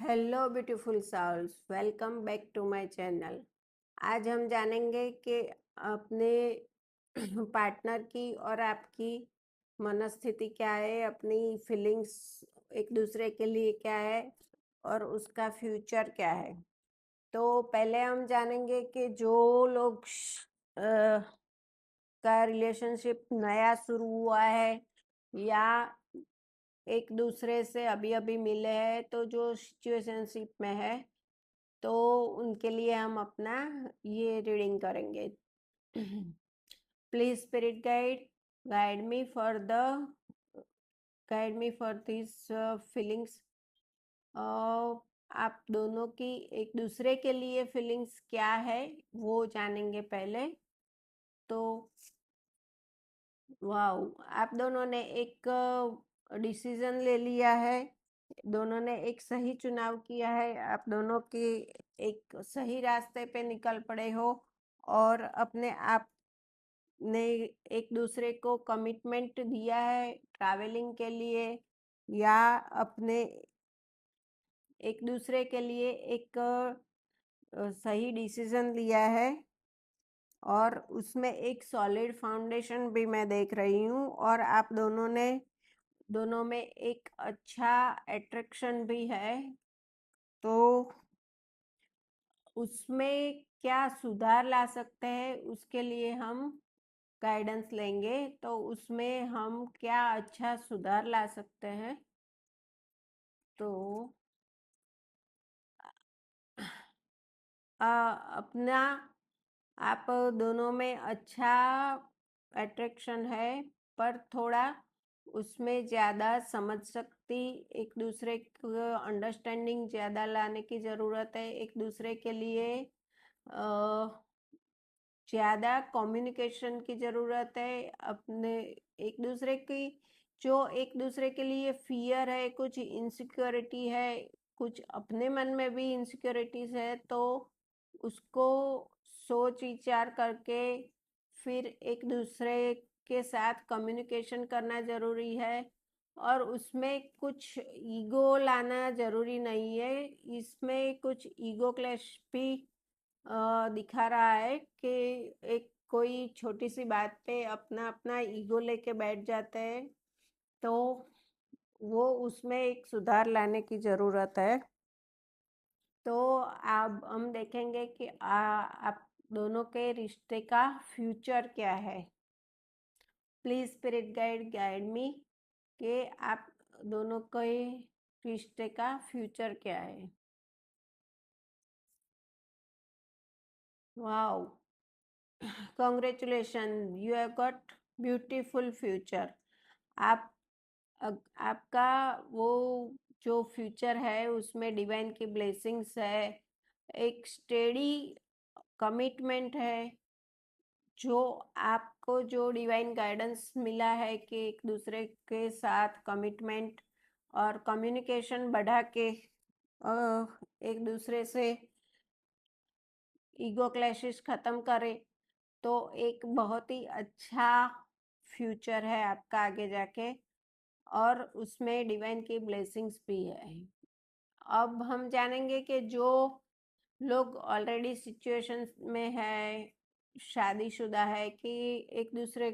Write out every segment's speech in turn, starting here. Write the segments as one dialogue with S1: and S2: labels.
S1: Hello beautiful souls, welcome back to my channel. आज हम जानेंगे कि अपने पार्टनर की और आपकी मनस्थिति क्या है, अपनी फीलिंग्स एक दूसरे के लिए क्या है और उसका फ्यूचर क्या है। तो पहले हम जानेंगे कि जो लोग का रिलेशनशिप नया शुरू हुआ है या एक दूसरे से अभी अभी मिले हैं, तो जो सिचुएशनशिप में है, तो उनके लिए हम अपना ये रीडिंग करेंगे। Please spirit guide guide me for this feelings. आप दोनों की एक दूसरे के लिए फीलिंग्स क्या है वो जानेंगे पहले। तो वाओ, आप दोनों ने एक डिसीजन ले लिया है, दोनों ने एक सही चुनाव किया है, आप दोनों की एक सही रास्ते पे निकल पड़े हो और अपने आप ने एक दूसरे को कमिटमेंट दिया है ट्रैवलिंग के लिए, या अपने एक दूसरे के लिए एक सही डिसीजन लिया है और उसमें एक सॉलिड फाउंडेशन भी मैं देख रही हूँ। और आप दोनों में एक अच्छा अट्रैक्शन भी है। तो उसमें क्या सुधार ला सकते हैं उसके लिए हम गाइडेंस लेंगे। तो उसमें हम क्या अच्छा सुधार ला सकते हैं, तो अपना आप दोनों में अच्छा अट्रैक्शन है, पर थोड़ा उसमें ज़्यादा समझ शक्ति, एक दूसरे को अंडरस्टैंडिंग ज़्यादा लाने की ज़रूरत है। एक दूसरे के लिए ज़्यादा कम्युनिकेशन की ज़रूरत है। अपने एक दूसरे की जो एक दूसरे के लिए फियर है, कुछ इनसिक्योरिटी है, कुछ अपने मन में भी इनसिक्योरिटीज है, तो उसको सोच विचार करके फिर एक दूसरे के साथ कम्युनिकेशन करना ज़रूरी है। और उसमें कुछ ईगो लाना ज़रूरी नहीं है, इसमें कुछ ईगो क्लैश भी दिखा रहा है कि एक कोई छोटी सी बात पे अपना अपना ईगो लेके बैठ जाते हैं। तो वो उसमें एक सुधार लाने की ज़रूरत है। तो अब हम देखेंगे कि आप दोनों के रिश्ते का फ्यूचर क्या है। प्लीज स्पिरिट गाइड मी कि आप दोनों के रिश्ते का फ्यूचर क्या है। Wow, congratulation, you have got beautiful future. आप आपका वो जो फ्यूचर है उसमें डिवाइन की ब्लेसिंग्स है, एक स्टेडी कमिटमेंट है, जो आपको जो डिवाइन गाइडेंस मिला है कि एक दूसरे के साथ कमिटमेंट और कम्युनिकेशन बढ़ा के एक दूसरे से ईगो क्लैशेस ख़त्म करें, तो एक बहुत ही अच्छा फ्यूचर है आपका आगे जाके। और उसमें डिवाइन की ब्लेसिंग्स भी है। अब हम जानेंगे कि जो लोग ऑलरेडी सिचुएशन में है, शादीशुदा है, कि एक दूसरे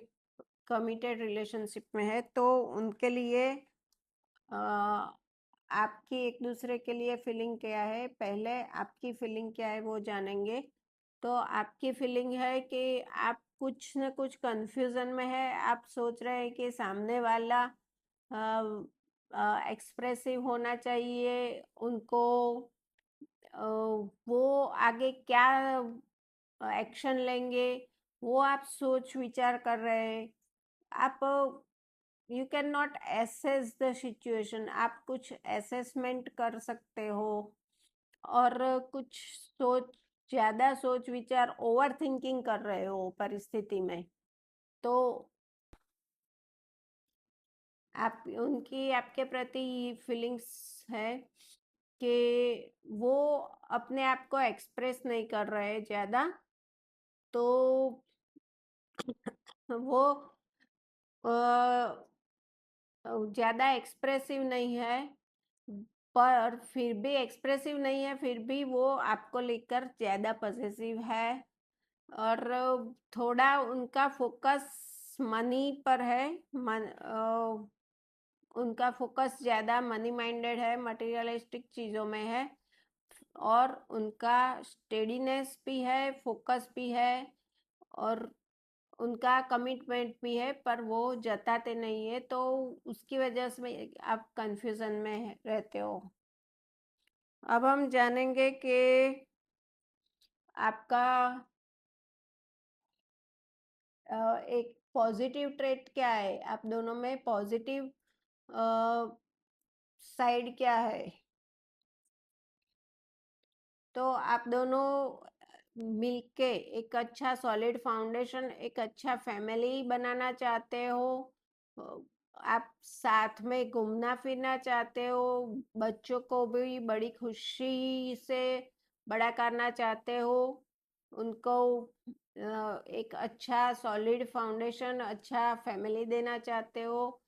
S1: कमिटेड रिलेशनशिप में है, तो उनके लिए आपकी एक दूसरे के लिए फीलिंग क्या है। पहले आपकी फीलिंग क्या है वो जानेंगे। तो आपकी फीलिंग है कि आप कुछ न कुछ कंफ्यूजन में है, आप सोच रहे हैं कि सामने वाला एक्सप्रेसिव होना चाहिए, उनको वो आगे क्या एक्शन लेंगे वो आप सोच विचार कर रहे हैं। आप you can not assess the situation, आप कुछ असेसमेंट कर सकते हो और कुछ सोच ज़्यादा सोच विचार ओवर थिंकिंग कर रहे हो परिस्थिति में। तो आप उनकी आपके प्रति फीलिंग्स है कि वो अपने आप को एक्सप्रेस नहीं कर रहे ज़्यादा, तो वो ज़्यादा एक्सप्रेसिव नहीं है, पर फिर भी एक्सप्रेसिव नहीं है, फिर भी वो आपको लेकर ज़्यादा पॉसेसिव है। और थोड़ा उनका फोकस मनी पर है। उनका फोकस ज़्यादा मनी माइंडेड है, मटेरियलिस्टिक चीज़ों में है। और उनका स्टेडीनेस भी है, फोकस भी है, और उनका कमिटमेंट भी है, पर वो जताते नहीं है, तो उसकी वजह से आप कंफ्यूजन में रहते हो। अब हम जानेंगे कि आपका एक पॉजिटिव ट्रेट क्या है, आप दोनों में पॉजिटिव साइड क्या है। तो आप दोनों मिलके एक अच्छा सॉलिड फाउंडेशन, एक अच्छा फैमिली बनाना चाहते हो। आप साथ में घूमना फिरना चाहते हो, बच्चों को भी बड़ी खुशी से बड़ा करना चाहते हो, उनको एक अच्छा सॉलिड फाउंडेशन, अच्छा फैमिली देना चाहते हो।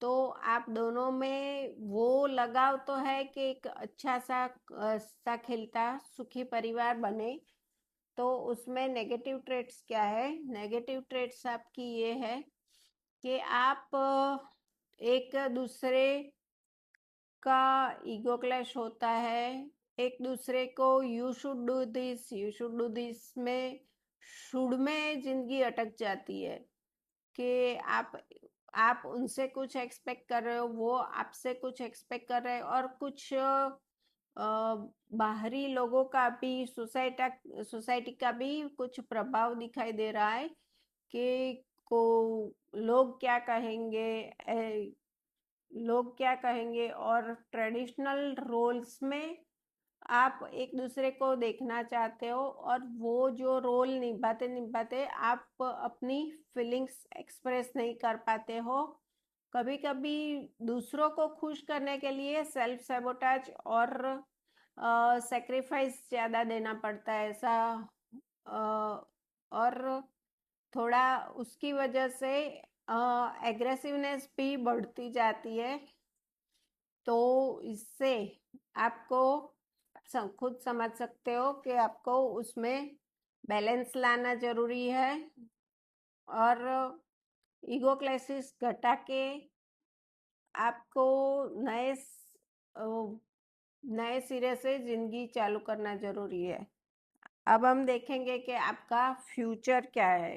S1: तो आप दोनों में वो लगाव तो है कि एक अच्छा सा खिलता सुखी परिवार बने। तो उसमें नेगेटिव ट्रेट्स क्या है? नेगेटिव ट्रेट्स आपकी ये है कि आप एक दूसरे का ईगो क्लैश होता है, एक दूसरे को you should do this, you should do this में शुड में जिंदगी अटक जाती है कि आप उनसे कुछ एक्सपेक्ट कर रहे हो, वो आपसे कुछ एक्सपेक्ट कर रहे हैं, और कुछ बाहरी लोगों का भी, सोसाइटी का भी कुछ प्रभाव दिखाई दे रहा है कि को लोग क्या कहेंगे, लोग क्या कहेंगे। और ट्रेडिशनल रोल्स में आप एक दूसरे को देखना चाहते हो, और वो जो रोल निभाते निभाते आप अपनी फीलिंग्स एक्सप्रेस नहीं कर पाते हो। कभी कभी दूसरों को खुश करने के लिए सेल्फ सैबोटाज और सेक्रीफाइस ज़्यादा देना पड़ता है ऐसा। और थोड़ा उसकी वजह से एग्रेसिवनेस भी बढ़ती जाती है। तो इससे आपको खुद समझ सकते हो कि आपको उसमें बैलेंस लाना जरूरी है, और ईगो क्लेसेस घटा के आपको नए नए सिरे से जिंदगी चालू करना जरूरी है। अब हम देखेंगे कि आपका फ्यूचर क्या है।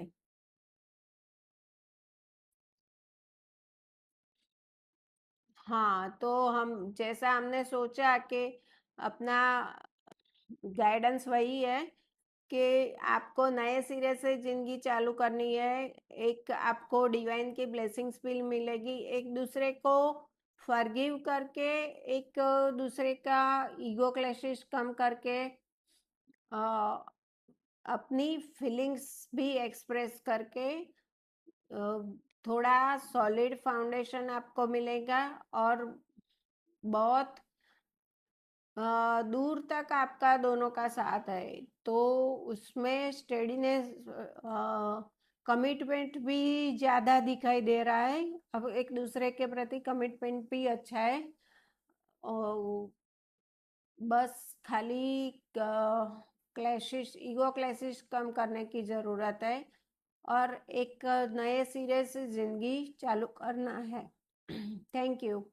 S1: हाँ, तो हम जैसा हमने सोचा कि अपना गाइडेंस वही है कि आपको नए सिरे से जिंदगी चालू करनी है। एक आपको डिवाइन की ब्लेसिंग्स भी मिलेगी, एक दूसरे को फॉरगिव करके, एक दूसरे का ईगो क्लैशेस कम करके, अपनी फीलिंग्स भी एक्सप्रेस करके थोड़ा सॉलिड फाउंडेशन आपको मिलेगा, और बहुत दूर तक आपका दोनों का साथ है। तो उसमें स्टेडीनेस, कमिटमेंट भी ज़्यादा दिखाई दे रहा है। अब एक दूसरे के प्रति कमिटमेंट भी अच्छा है, और बस खाली क्लैशेस, ईगो क्लैशेस कम करने की ज़रूरत है, और एक नए सिरे से ज़िंदगी चालू करना है। Thank you.